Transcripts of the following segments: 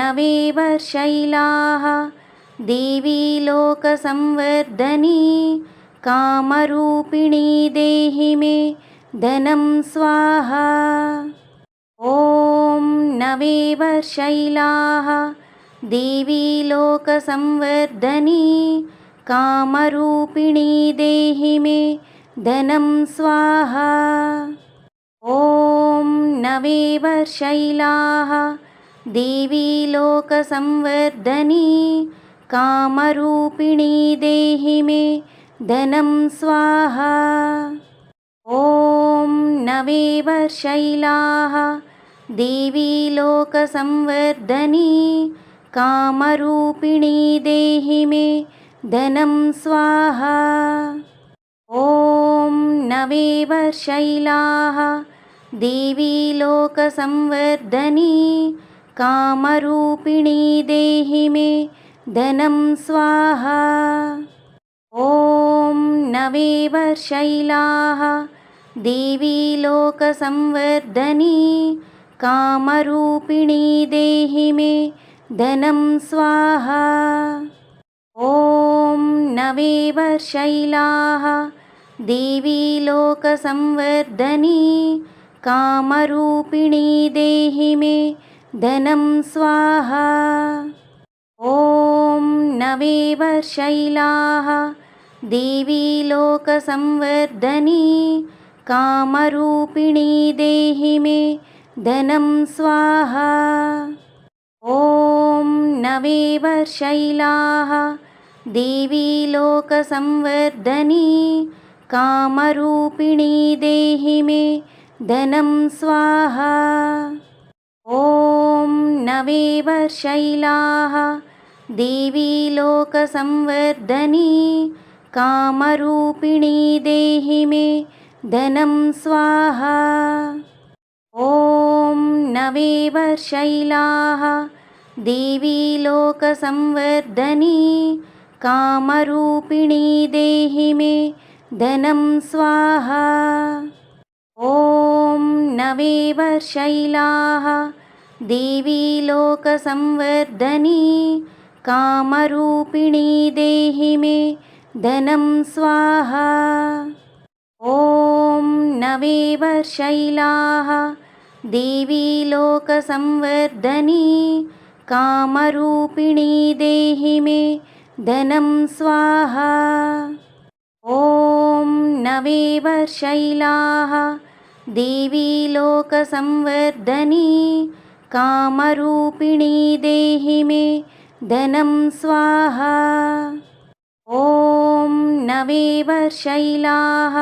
नवेवर्शैलाः देवी लोकसंवर्धनी कामरूपिणी देहि मे धनं स्वाहा। ॐ नवेवर्शैलाः देवी लोकसंवर्धनी कामरूपिणी देहि मे धनं स्वाहा। ॐ नवेवर्शैलाः देवी लोकसंवर्धनी कामरूपिणी देहि मे धनं स्वाहा। ॐ नवेवर्शैलाः देवी लोकसंवर्धनी कामरूपिणी देहि मे धनं स्वाहा। ॐ नवेवर्शैलाः देवी लोकसंवर्धनी कामरूपिणी देहि मे धनं स्वाहा। ॐ नवेवर्शैलाः देवी लोकसंवर्धनी कामरूपिणी देहि मे धनं स्वाहा। ॐ नवेवर्शैलाः देवी लोकसंवर्धनी कामरूपिणी देहि मे धनं स्वाहा। ॐ नवेवर्शैलाः देवी लोकसंवर्धनी कामरूपिणी देहि मे धनं स्वाहा। ॐ नवेवर्शैलाः देवी लोकसंवर्धनी कामरूपिणी देहि मे धनं स्वाहा। ॐ नवेवर्शैलाः देवी लोकसंवर्धनी कामरूपिणी देहि मे धनं स्वाहा। ॐ नवेवर्शैलाः देवी लोकसंवर्धनी कामरूपिणी देहि मे धनं स्वाहा। ॐ नवेवर्शैलाः देवी लोकसंवर्धनी कामरूपिणी देहि मे धनं स्वाहा। ॐ नवेवर्शैलाः देवी लोकसंवर्धनी कामरूपिणी देहि मे धनं स्वाहा। ॐ नवेवर्शैलाः देवी लोकसंवर्धनी कामरूपिणी देहि मे धनं स्वाहा। ॐ नवेवर्शैलाः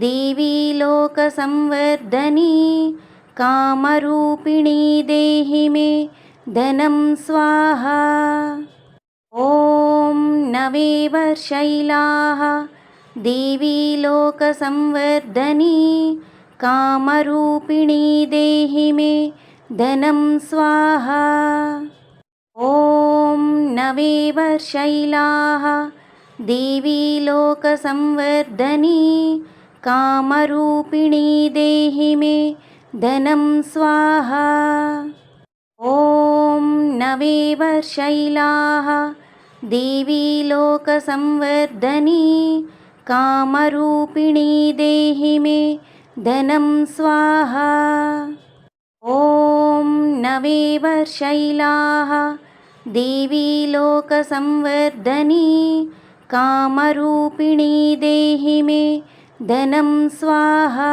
देवी लोकसंवर्धनी कामरूपिणी देहि मे धनं स्वाहा। ॐ नवेवर्शैलाः देवी लोकसंवर्धनी कामरूपिणी देहि मे धनं स्वाहा। ॐ नवेवर्शैलाः देवी लोकसंवर्धनी कामरूपिणी देहि मे धनं स्वाहा। ॐ नवेवर्शैलाः देवी लोकसंवर्धनी कामरूपिणी देहि मे धनं स्वाहा। ॐ नवेवर्शैलाः देवी लोकसंवर्धनी कामरूपिणी देहि मे धनं स्वाहा।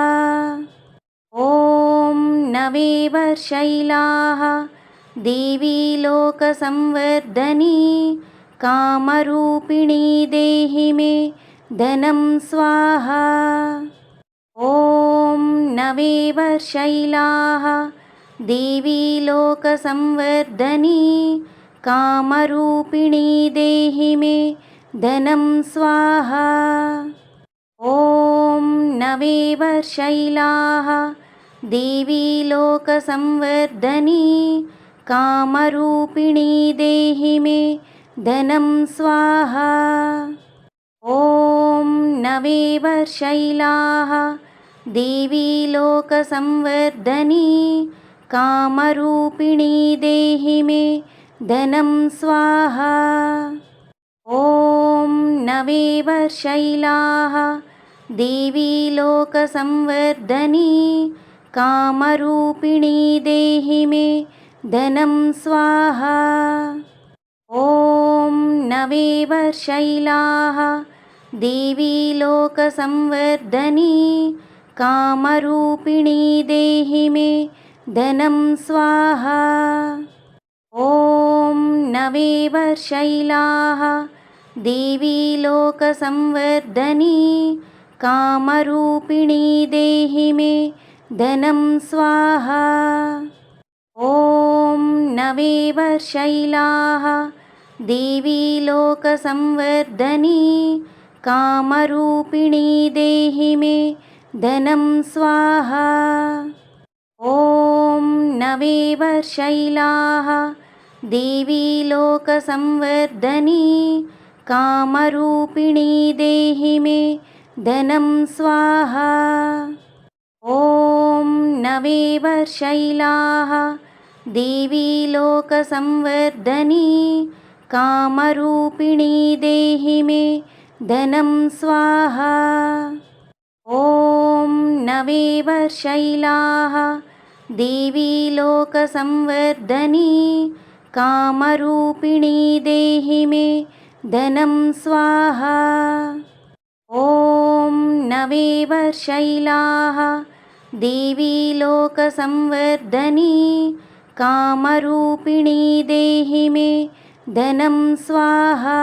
ॐ नवेवर्शैलाः देवी लोकसंवर्धनी कामरूपिणी देहि मे धनं स्वाहा। ॐ नवेवर्शैलाः देवी लोकसंवर्धनी कामरूपिणी देहि मे धनं स्वाहा। ॐ नवेवर्शैलाः देवी लोकसंवर्धनी कामरूपिणी देहि मे धनं स्वाहा। ॐ नवेवर्शैलाः देवी लोकसंवर्धनी कामरूपिणी देहि मे धनं स्वाहा। ॐ नवेवर्शैलाः देवी लोकसंवर्धनी कामरूपिणी देहि मे धनं स्वाहा। ॐ नवेवर्शैलाः देवी लोकसंवर्धनी कामरूपिणी देहि मे धनं स्वाहा। ॐ नवेवर्शैलाः देवी लोकसंवर्धनी कामरूपिणी देहि मे धनं स्वाहा। ॐ नवेवर्शैलाः देवी लोकसंवर्धनी कामरूपिणी देहि मे धनं स्वाहा। ॐ नवेवर्शैलाः देवी लोकसंवर्धनी कामरूपिणी देहि मे धनं स्वाहा। ॐ नवेवर्शैलाः देवी लोकसंवर्धनी कामरूपिणी देहि मे धनं स्वाहा। ॐ नवेवर्शैलाः देवी लोकसंवर्धनी कामरूपिणी देहि मे धनं स्वाहा। ॐ नवेवर्शैलाः देवी लोकसंवर्धनी कामरूपिणी देहि मे धनं स्वाहा।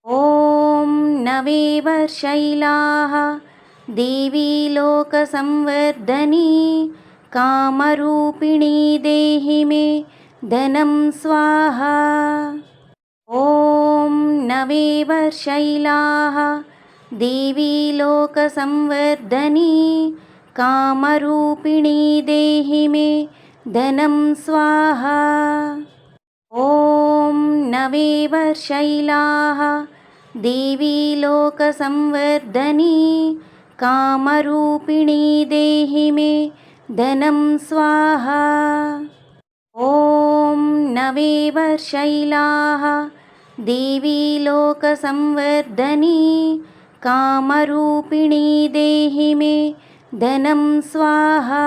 ॐ नवेवर्शैलाः देवी लोकसंवर्धनी कामरूपिणी देहि मे धनं स्वाहा। ॐ नवेवर्शैलाः देवी लोकसंवर्धनी कामरूपिणी देहि मे धनं स्वाहा। ॐ नवेवर्शैलाः देवी लोकसंवर्धनी कामरूपिणी देहि मे धनं स्वाहा। ॐ नवेवर्शैलाः देवी लोकसंवर्धनी कामरूपिणी देहि मे धनं स्वाहा।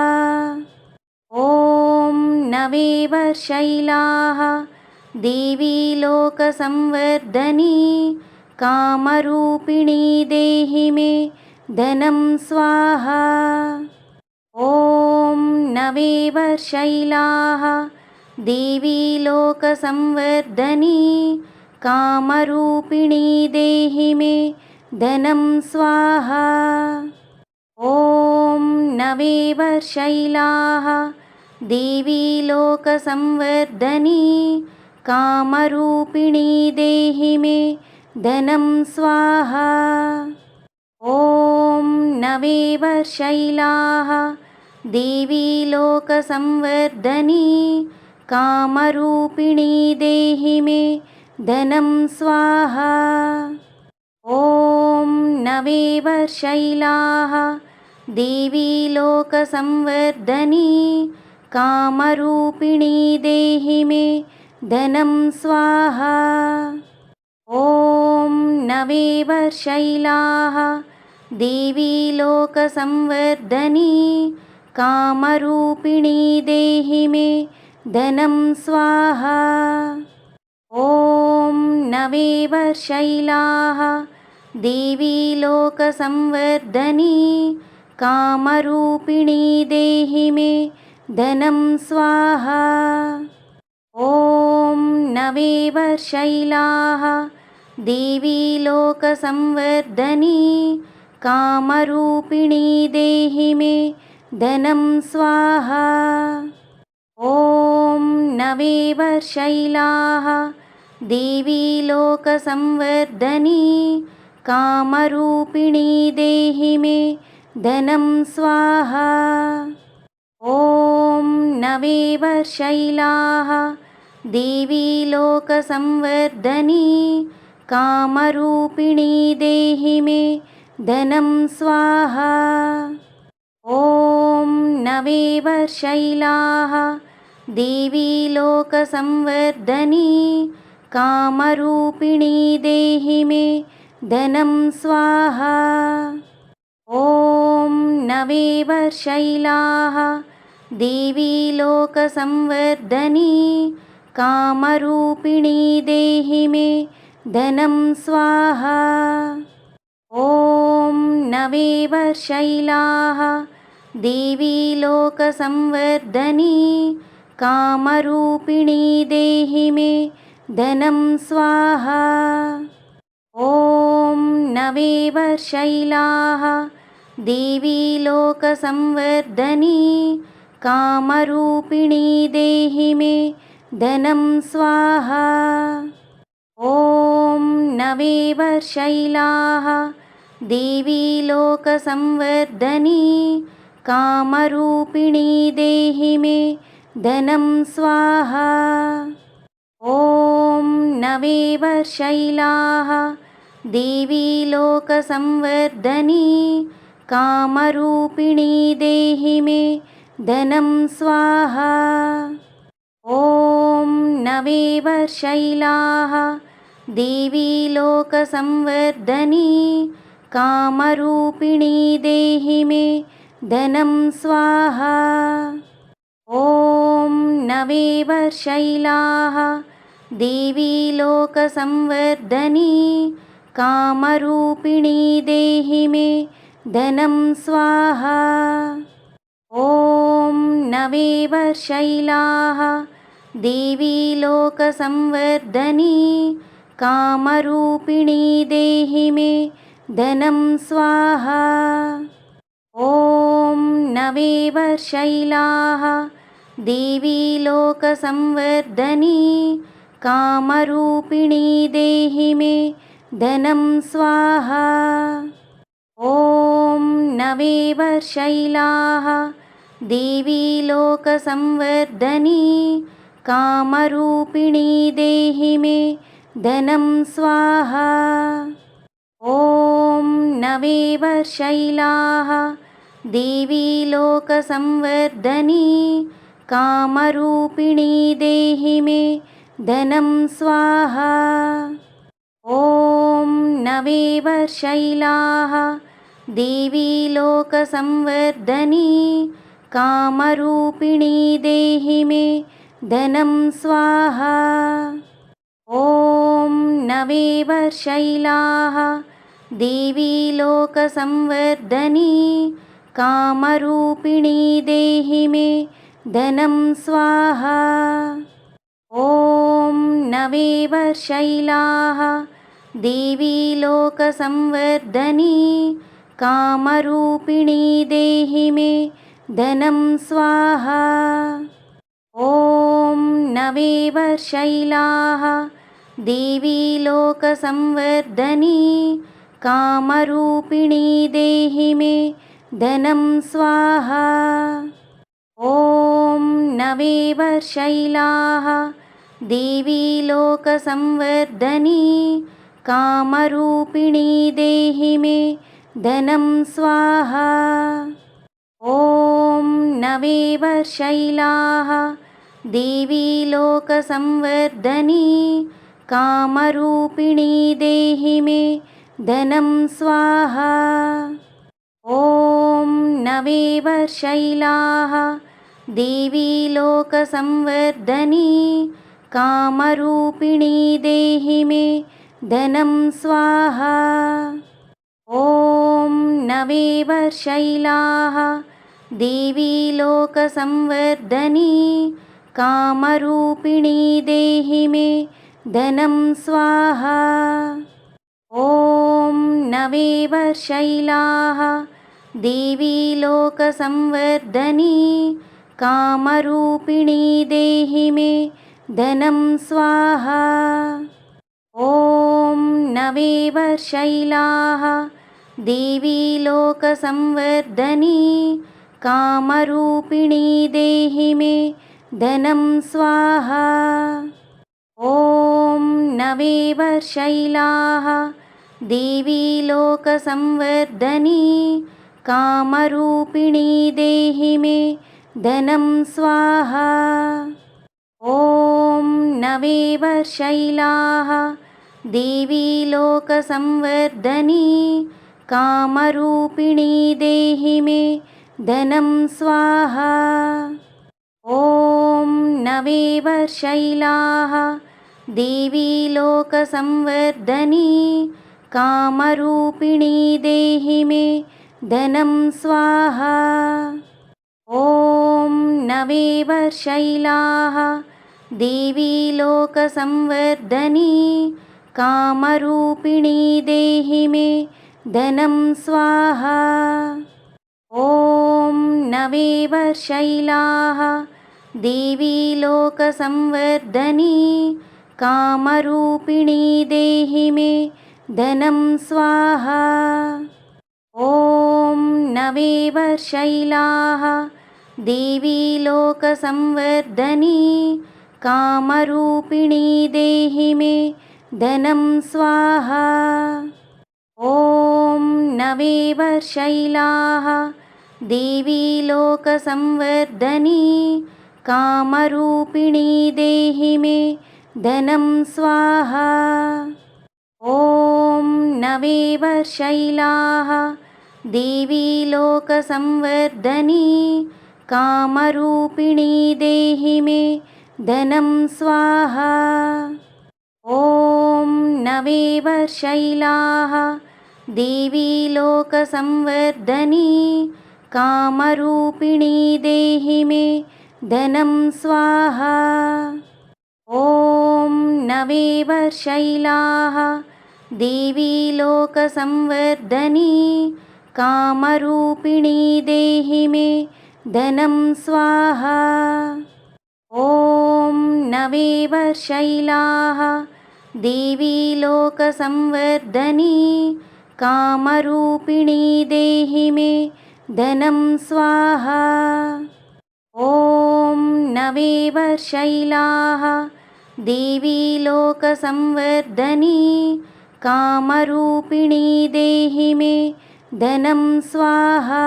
ॐ नवेवर्शैलाः देवी लोकसंवर्धनी कामरूपिणी देहि मे धनं स्वाहा। ॐ नवेवर्शैलाः देवी लोकसंवर्धनी कामरूपिणी देहि मे धनं स्वाहा। ॐ नवेवर्शैलाः देवी लोकसंवर्धनी कामरूपिणी देहि मे धनं स्वाहा। ॐ नवेवर्शैलाः देवी लोकसंवर्धनी कामरूपिणी देहि मे धनं स्वाहा। ॐ नवेवर्शैलाः देवी लोकसंवर्धनी कामरूपिणी देहि मे धनं स्वाहा। ॐ नवेवर्शैलाः देवी लोकसंवर्धनी कामरूपिणी देहि मे धनं स्वाहा। ॐ नवेवर्शैलाः देवी लोकसंवर्धनी कामरूपिणी देहि मे धनं स्वाहा। ॐ नवेवर्शैलाः देवी लोकसंवर्धनी कामरूपिणी देहि मे धनं स्वाहा। ॐ नवेवर्शैलाः देवी लोकसंवर्धनी कामरूपिणी देहि मे धनं स्वाहा। ॐ नवेवर्शैलाः देवी लोकसंवर्धनी कामरूपिणी देहि मे धनं स्वाहा। ॐ नवेवर्शैलाः देवी लोकसंवर्धनी कामरूपिणी देहि मे धनं स्वाहा। ॐ नवेवर्शैलाः देवी लोकसंवर्धनी कामरूपिणी देहि मे धनं स्वाहा। ॐ नवेवर्शैलाः देवी लोकसंवर्धनी कामरूपिणी देहि मे धनं स्वाहा। ॐ नवेवर्शैलाः देवी लोकसंवर्धनी कामरूपिणी देहि मे धनं स्वाहा। ॐ नवेवर्शैलाः देवी लोकसंवर्धनी कामरूपिणी देहि मे धनं स्वाहा। ॐ नवेवर्शैलाः देवी लोकसंवर्धनी कामरूपिणी देहि मे धनं स्वाहा। ॐ नवेवर्शैलाः देवी लोकसंवर्धनी कामरूपिणी देहि मे धनं स्वाहा। ॐ नवेवर्शैलाः देवी लोकसंवर्धनी कामरूपिणी देहि मे धनं स्वाहा। ॐ नवेवर्शैलाः देवी लोकसंवर्धनी कामरूपिणी देहि मे धनं स्वाहा। ॐ नवेवर्शैलाः देवी लोकसंवर्धनी कामरूपिणी देहि मे धनं स्वाहा। ॐ नवेवर्शैलाः देवी लोकसंवर्धनी कामरूपिणी देहि मे धनं स्वाहा। ॐ नवेवर्शैलाः देवी लोकसंवर्धनी कामरूपिणी देहि मे धनं स्वाहा। ॐ नवेवर्शैलाः देवी लोकसंवर्धनी कामरूपिणी देहि मे धनं स्वाहा। ॐ नवेवर्शैलाः देवी लोकसंवर्धनी कामरूपिणी देहि मे धनं स्वाहा। ॐ नवेवर्शैलाः देवी लोकसंवर्धनी कामरूपिणी देहि मे धनं स्वाहा। ॐ नवेवर्शैलाः देवी लोकसंवर्धनी कामरूपिणी देहि मे धनं स्वाहा। ॐ नवेवर्शैलाः देवी लोकसंवर्धनी कामरूपिणी देहि मे धनं स्वाहा। ॐ नवेवर्शैलाः देवी लोकसंवर्धनी कामरूपिणी देहि मे धनं स्वाहा। ॐ नवेवर्शैलाः देवी लोकसंवर्धनी कामरूपिणी देहि मे धनं स्वाहा। ॐ नवेवर्शैलाः देवी लोकसंवर्धनी कामरूपिणी देहि मे धनं स्वाहा। ॐ नवेवर्शैलाः देवी लोकसंवर्धनी कामरूपिणी देहि मे धनं स्वाहा। ॐ नवेवर्शैलाः देवी लोकसंवर्धनी कामरूपिणी देहि मे धनं स्वाहा। ॐ नवेवर्शैलाः देवी लोकसंवर्धनी कामरूपिणी देहि मे धनं स्वाहा। ॐ नवेवर्शैलाः देवी लोकसंवर्धनी कामरूपिणी देहि मे धनं स्वाहा। ॐ नवेवर्शैलाः देवी लोकसंवर्धनी कामरूपिणी देहि मे धनं स्वाहा। ॐ नवेवर्शैलाः देवी लोकसंवर्धनी कामरूपिणी देहि मे धनं स्वाहा। ॐ नवेवर्शैलाः देवी लोकसंवर्धनी कामरूपिणी देहि मे धनं स्वाहा। ॐ नवेवर्शैलाः देवी लोकसंवर्धनी कामरूपिणी देहि मे धनं स्वाहा। ॐ नवेवर्शैलाः देवी लोकसंवर्धनी कामरूपिणी देहि मे धनं स्वाहा। ॐ नवेवर्शैलाः देवी लोकसंवर्धनी कामरूपिणी देहि मे धनं स्वाहा। ॐ नवेवर्शैलाः देवी लोकसंवर्धनी कामरूपिणी देहि मे धनं स्वाहा। ॐ नवेवर्शैलाः देवी लोकसंवर्धनी कामरूपिणी देहि मे धनं स्वाहा। ॐ नवेवर्शैलाः देवी लोकसंवर्धनी कामरूपिणी देहि मे धनं स्वाहा। ॐ नवेवर्शैलाः देवी लोकसंवर्धनी कामरूपिणी देहि मे धनं स्वाहा।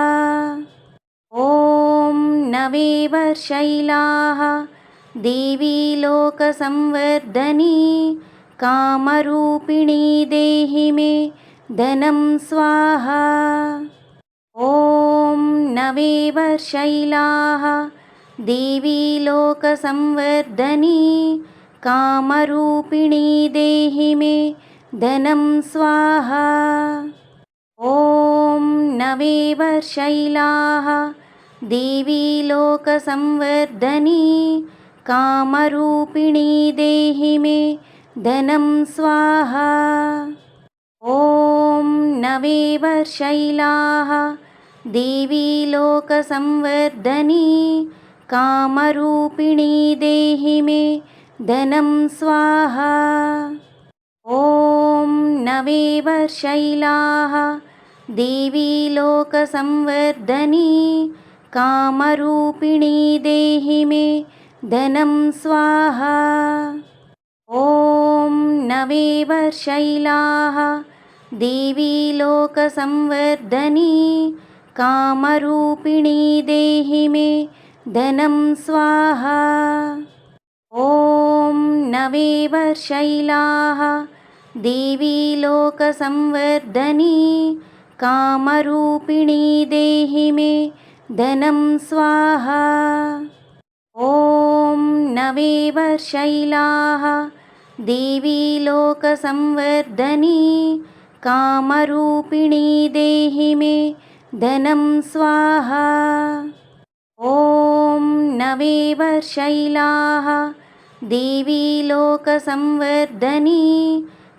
ॐ नवेवर्शैलाः देवी लोकसंवर्धनी कामरूपिणी देहि मे धनं स्वाहा। ॐ नवेवर्शैलाः देवी लोकसंवर्धनी कामरूपिणी देहि मे धनं स्वाहा। ॐ नवेवर्शैलाः देवी लोकसंवर्धनी कामरूपिणी देहि मे धनं स्वाहा। ॐ नवेवर्शैलाः देवी लोकसंवर्धनी कामरूपिणी देहि मे धनं स्वाहा। ॐ नवेवर्शैलाः देवी लोकसंवर्धनी कामरूपिणी देहि मे धनं स्वाहा। ॐ नवेवर्शैलाः देवी लोकसंवर्धनी कामरूपिणी देहि मे धनं स्वाहा। ॐ नवेवर्शैलाः देवी लोकसंवर्धनी कामरूपिणी देहि मे धनं स्वाहा। ॐ नवेवर्शैलाः देवी लोकसंवर्धनी कामरूपिणी देहि मे धनं स्वाहा। ॐ नवेवर्शैलाः देवी लोकसंवर्धनी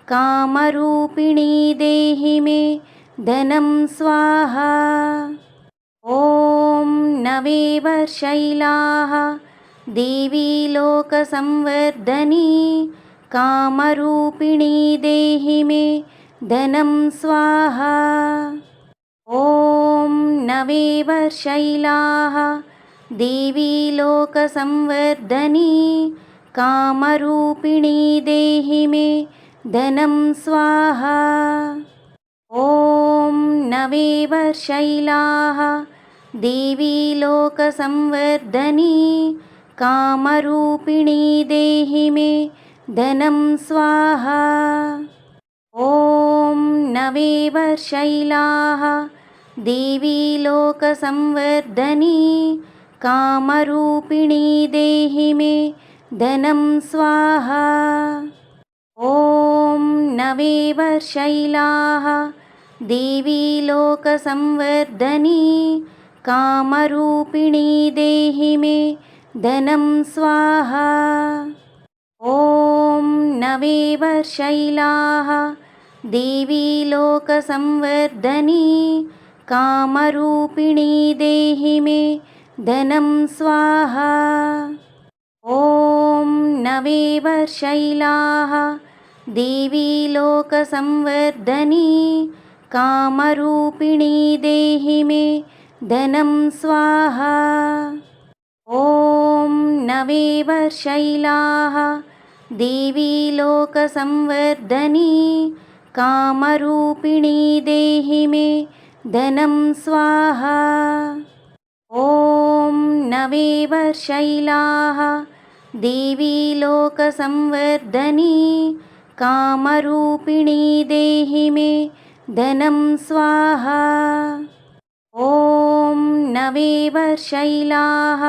कामरूपिणी देहि मे धनं स्वाहा। ॐ नवेवर्शैलाः देवी लोकसंवर्धनी कामरूपिणी देहि मे धनं स्वाहा। ॐ नवेवर्शैलाः देवी लोकसंवर्धनी कामरूपिणी देहि मे धनं स्वाहा। ॐ नवेवर्शैलाः देवी लोकसंवर्धनी कामरूपिणी देहि मे धनं स्वाहा। ॐ नवेवर्शैलाः देवी लोकसंवर्धनी कामरूपिणी देहि मे धनं स्वाहा। ॐ नवेवर्शैलाः देवी लोकसंवर्धनी कामरूपिणी देहि मे धनं स्वाहा। ॐ नवेवर्शैलाः देवी लोकसंवर्धनी कामरूपिणी देहि मे धनं स्वाहा। ॐ नवेवर्शैलाः देवी लोकसंवर्धनी कामरूपिणी देहि मे धनं स्वाहा। ॐ नवेवर्शैलाः देवी लोकसंवर्धनी कामरूपिणी देहि मे धनं स्वाहा। ॐ नवेवर्शैलाः देवी लोकसंवर्धनी कामरूपिणी देहि मे धनं स्वाहा। ॐ नवेवर्शैलाः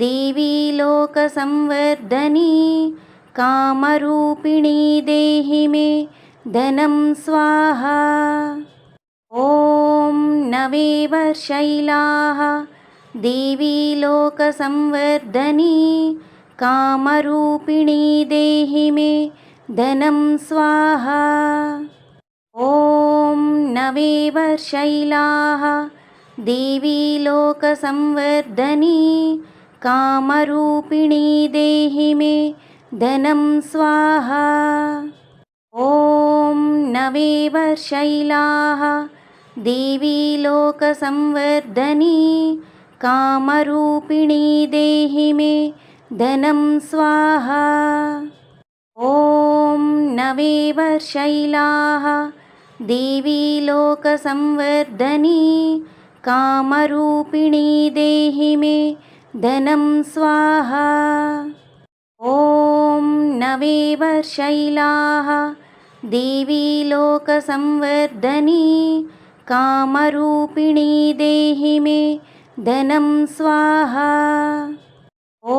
देवी लोकसंवर्धनी कामरूपिणी देहि मे धनं स्वाहा। ॐ नवेवर्शैलाः देवी लोकसंवर्धनी कामरूपिणी देहि मे धनं स्वाहा। ॐ नवेवर्शैलाः देवी लोकसंवर्धनी कामरूपिणी देहि मे धनं स्वाहा। ॐ नवेवर्शैलाः देवी लोकसंवर्धनी कामरूपिणी देहि मे धनं स्वाहा। ॐ नवेवर्शैलाः देवी लोकसंवर्धनी कामरूपिणी देहि मे धनं स्वाहा। ॐ नवेवर्शैलाः देवी लोकसंवर्धनी कामरूपिणी देहि मे धनं स्वाहा। ॐ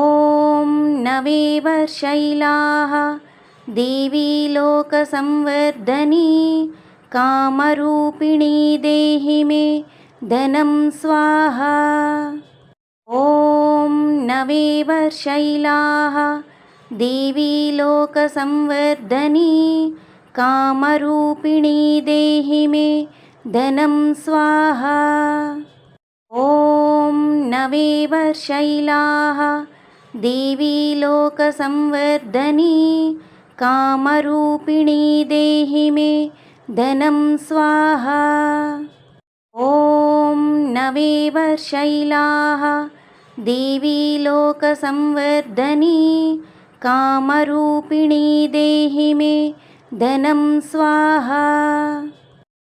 नवेवर्शैलाः देवी लोकसंवर्धनी कामरूपिणी देहि मे धनं स्वाहा। ॐ नवेवर्शैलाः देवी लोकसंवर्धनी कामरूपिणी देहि मे धनं स्वाहा। ॐ नवेवर्शैलाः देवी लोकसंवर्धनी कामरूपिणी देहि मे धनं स्वाहा। ॐ नवेवर्शैलाः देवी लोकसंवर्धनी कामरूपिणी देहि मे धनं स्वाहा।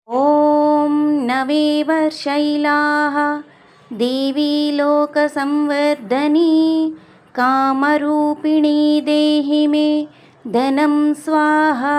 ॐ नवेवर्शैलाः देवी लोकसंवर्धनी कामरूपिणी देहि मे धनं स्वाहा।